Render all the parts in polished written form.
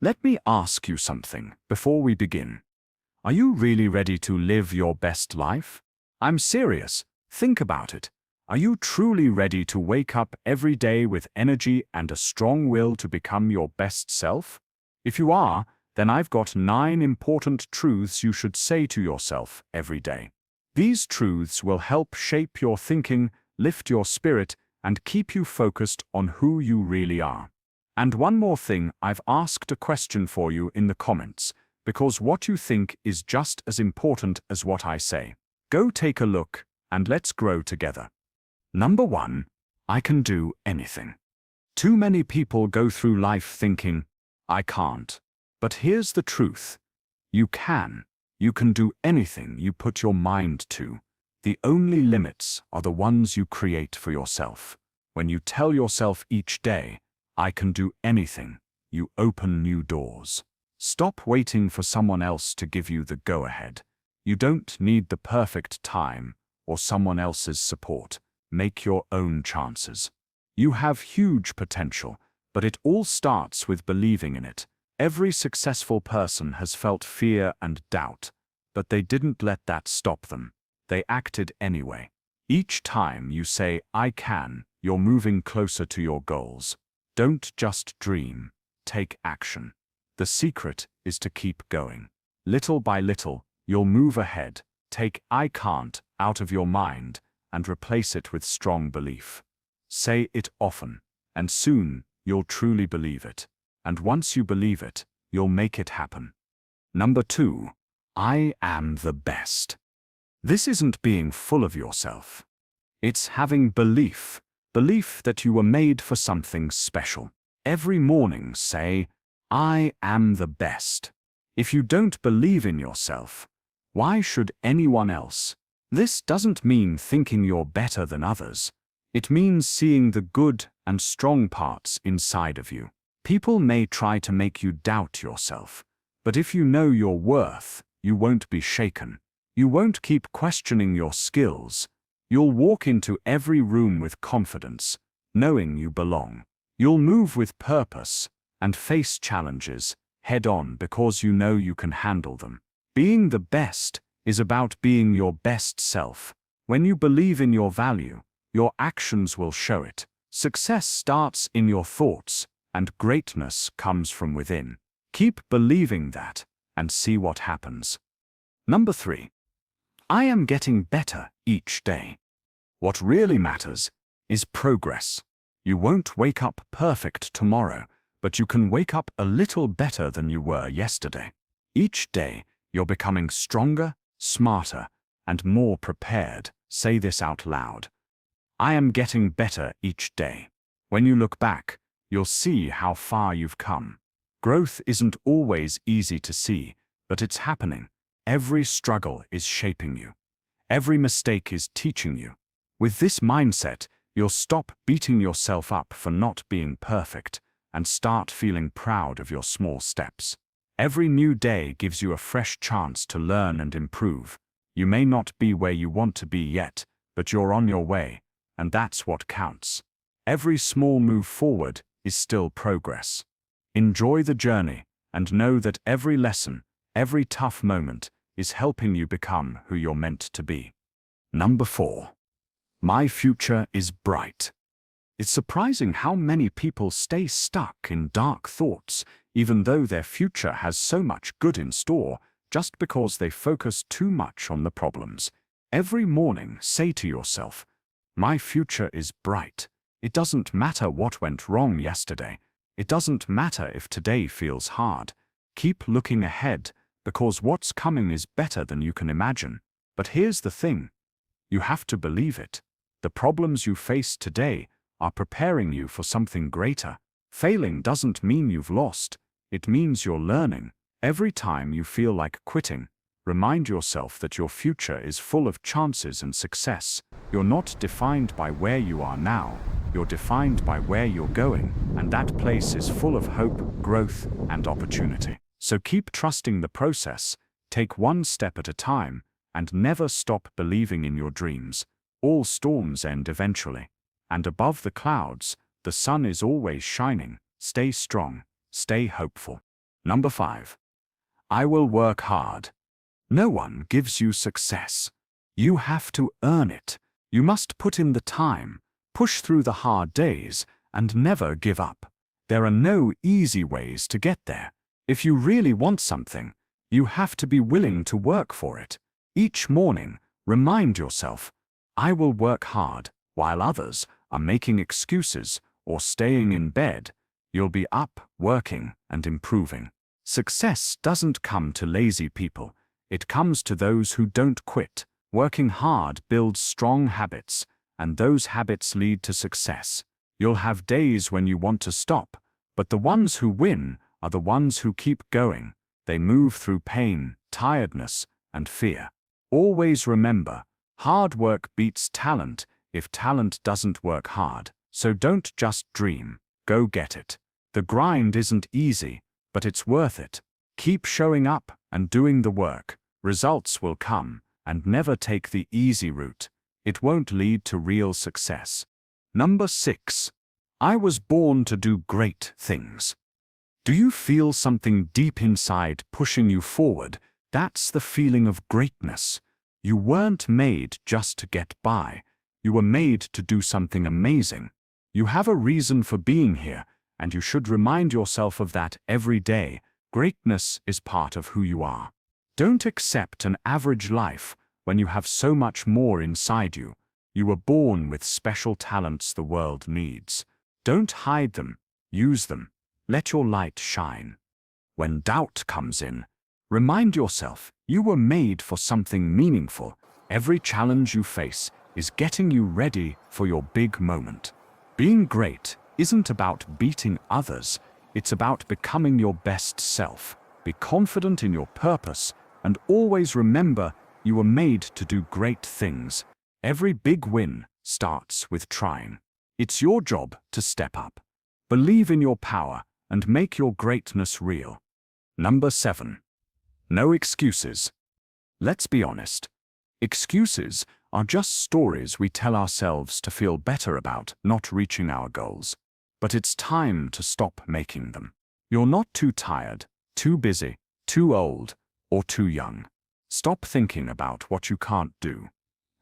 Let me ask you something before we begin. Are you really ready to live your best life? I'm serious. Think about it. Are you truly ready to wake up every day with energy and a strong will to become your best self? If you are, then I've got 9 important truths you should say to yourself every day. These truths will help shape your thinking, lift your spirit, and keep you focused on who you really are. And one more thing, I've asked a question for you in the comments, because what you think is just as important as what I say. Go take a look, and let's grow together. Number 1, I can do anything. Too many people go through life thinking, I can't. But here's the truth. You can. You can do anything you put your mind to. The only limits are the ones you create for yourself. When you tell yourself each day, I can do anything, you open new doors. Stop waiting for someone else to give you the go-ahead. You don't need the perfect time or someone else's support. Make your own chances. You have huge potential, but it all starts with believing in it. Every successful person has felt fear and doubt, but they didn't let that stop them. They acted anyway. Each time you say, I can, you're moving closer to your goals. Don't just dream, take action. The secret is to keep going. Little by little, you'll move ahead. Take I can't out of your mind and replace it with strong belief. Say it often, and soon you'll truly believe it. And once you believe it, you'll make it happen. Number 2, I am the best. This isn't being full of yourself. It's having belief. Belief that you were made for something special. Every morning say, I am the best. If you don't believe in yourself, why should anyone else? This doesn't mean thinking you're better than others. It means seeing the good and strong parts inside of you. People may try to make you doubt yourself, but if you know your worth, you won't be shaken. You won't keep questioning your skills. You'll walk into every room with confidence, knowing you belong. You'll move with purpose and face challenges head-on because you know you can handle them. Being the best is about being your best self. When you believe in your value, your actions will show it. Success starts in your thoughts, and greatness comes from within. Keep believing that, and see what happens. Number 3, I am getting better each day. What really matters is progress. You won't wake up perfect tomorrow, but you can wake up a little better than you were yesterday. Each day, you're becoming stronger, smarter, and more prepared. Say this out loud. I am getting better each day. When you look back, you'll see how far you've come. Growth isn't always easy to see, but it's happening. Every struggle is shaping you. Every mistake is teaching you. With this mindset, you'll stop beating yourself up for not being perfect and start feeling proud of your small steps. Every new day gives you a fresh chance to learn and improve. You may not be where you want to be yet, but you're on your way, and that's what counts. Every small move forward is still progress. Enjoy the journey and know that every lesson, every tough moment is helping you become who you're meant to be. Number 4. My future is bright. It's surprising how many people stay stuck in dark thoughts, even though their future has so much good in store, just because they focus too much on the problems. Every morning, say to yourself, my future is bright. It doesn't matter what went wrong yesterday. It doesn't matter if today feels hard. Keep looking ahead, because what's coming is better than you can imagine. But here's the thing. You have to believe it. The problems you face today are preparing you for something greater. Failing doesn't mean you've lost. It means you're learning. Every time you feel like quitting, remind yourself that your future is full of chances and success. You're not defined by where you are now. You're defined by where you're going, and that place is full of hope, growth, and opportunity. So keep trusting the process, take one step at a time, and never stop believing in your dreams. All storms end eventually. And above the clouds, the sun is always shining. Stay strong, stay hopeful. Number 5. I will work hard. No one gives you success. You have to earn it. You must put in the time, push through the hard days, and never give up. There are no easy ways to get there. If you really want something, you have to be willing to work for it. Each morning, remind yourself, I will work hard, while others are making excuses or staying in bed. You'll be up, working, and improving. Success doesn't come to lazy people. It comes to those who don't quit. Working hard builds strong habits, and those habits lead to success. You'll have days when you want to stop, but the ones who win are the ones who keep going. They move through pain, tiredness, and fear. Always remember, hard work beats talent if talent doesn't work hard. So don't just dream, go get it. The grind isn't easy, but it's worth it. Keep showing up and doing the work. Results will come, and never take the easy route. It won't lead to real success. Number 6. I was born to do great things. Do you feel something deep inside pushing you forward? That's the feeling of greatness. You weren't made just to get by. You were made to do something amazing. You have a reason for being here, and you should remind yourself of that every day. Greatness is part of who you are. Don't accept an average life when you have so much more inside you. You were born with special talents the world needs. Don't hide them, use them. Let your light shine. When doubt comes in, remind yourself you were made for something meaningful. Every challenge you face is getting you ready for your big moment. Being great isn't about beating others, it's about becoming your best self. Be confident in your purpose, and always remember you were made to do great things. Every big win starts with trying. It's your job to step up. Believe in your power and make your greatness real. Number 7. No excuses. Let's be honest. Excuses are just stories we tell ourselves to feel better about not reaching our goals. But it's time to stop making them. You're not too tired, too busy, too old, or too young. Stop thinking about what you can't do,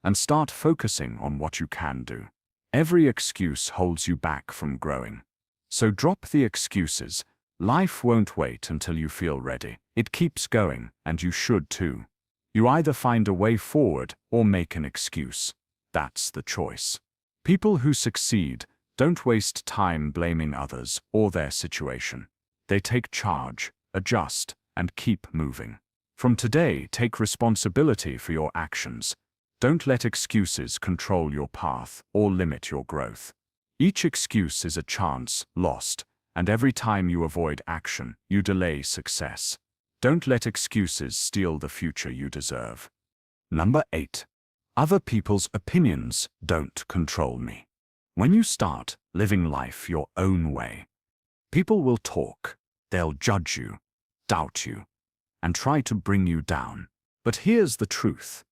and start focusing on what you can do. Every excuse holds you back from growing. So drop the excuses. Life won't wait until you feel ready. It keeps going, and you should too. You either find a way forward or make an excuse. That's the choice. People who succeed don't waste time blaming others or their situation. They take charge, adjust, and keep moving. From today, take responsibility for your actions. Don't let excuses control your path or limit your growth. Each excuse is a chance lost, and every time you avoid action, you delay success. Don't let excuses steal the future you deserve. Number 8. Other people's opinions don't control me. When you start living life your own way, people will talk, they'll judge you, doubt you, and try to bring you down. But here's the truth.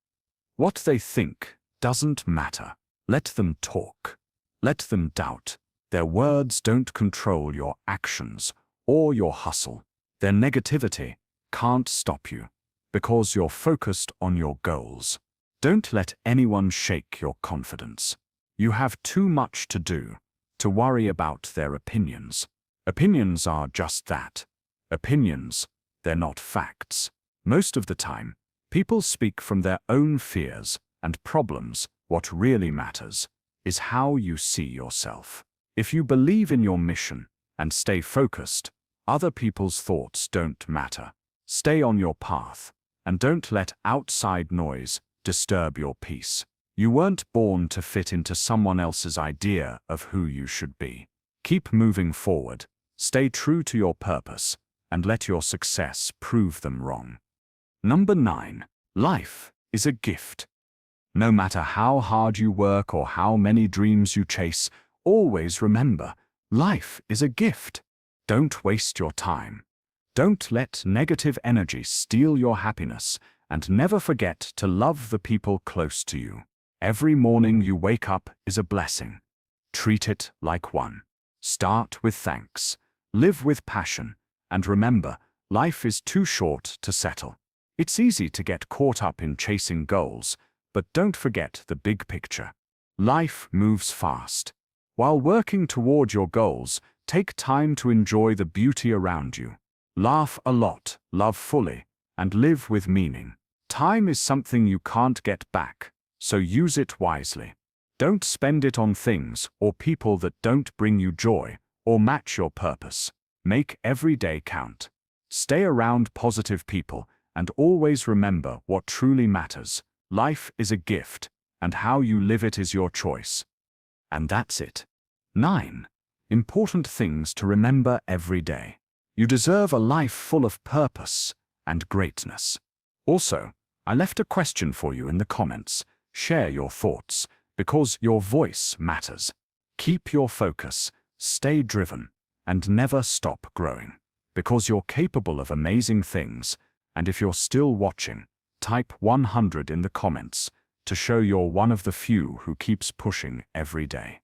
What they think doesn't matter. Let them talk. Let them doubt. Their words don't control your actions or your hustle. Their negativity can't stop you because you're focused on your goals. Don't let anyone shake your confidence. You have too much to do to worry about their opinions. Opinions are just that. Opinions, they're not facts. Most of the time, people speak from their own fears and problems. What really matters is how you see yourself. If you believe in your mission and stay focused, other people's thoughts don't matter. Stay on your path, and don't let outside noise disturb your peace. You weren't born to fit into someone else's idea of who you should be. Keep moving forward, stay true to your purpose, and let your success prove them wrong. Number 9. Life is a gift. No matter how hard you work or how many dreams you chase, always remember, life is a gift. Don't waste your time. Don't let negative energy steal your happiness, and never forget to love the people close to you. Every morning you wake up is a blessing. Treat it like one. Start with thanks, live with passion, and remember, Life is too short to settle. It's easy to get caught up in chasing goals, but don't forget the big picture. Life moves fast. While working toward your goals, take time to enjoy the beauty around you. Laugh a lot, love fully, and live with meaning. Time is something you can't get back, so use it wisely. Don't spend it on things or people that don't bring you joy or match your purpose. Make every day count. Stay around positive people and always remember what truly matters. Life is a gift, and how you live it is your choice. And that's it. 9. Important things to remember every day. You deserve a life full of purpose and greatness. Also, I left a question for you in the comments. Share your thoughts, because your voice matters. Keep your focus, stay driven, and never stop growing. Because you're capable of amazing things, and if you're still watching, type 100 in the comments to show you're one of the few who keeps pushing every day.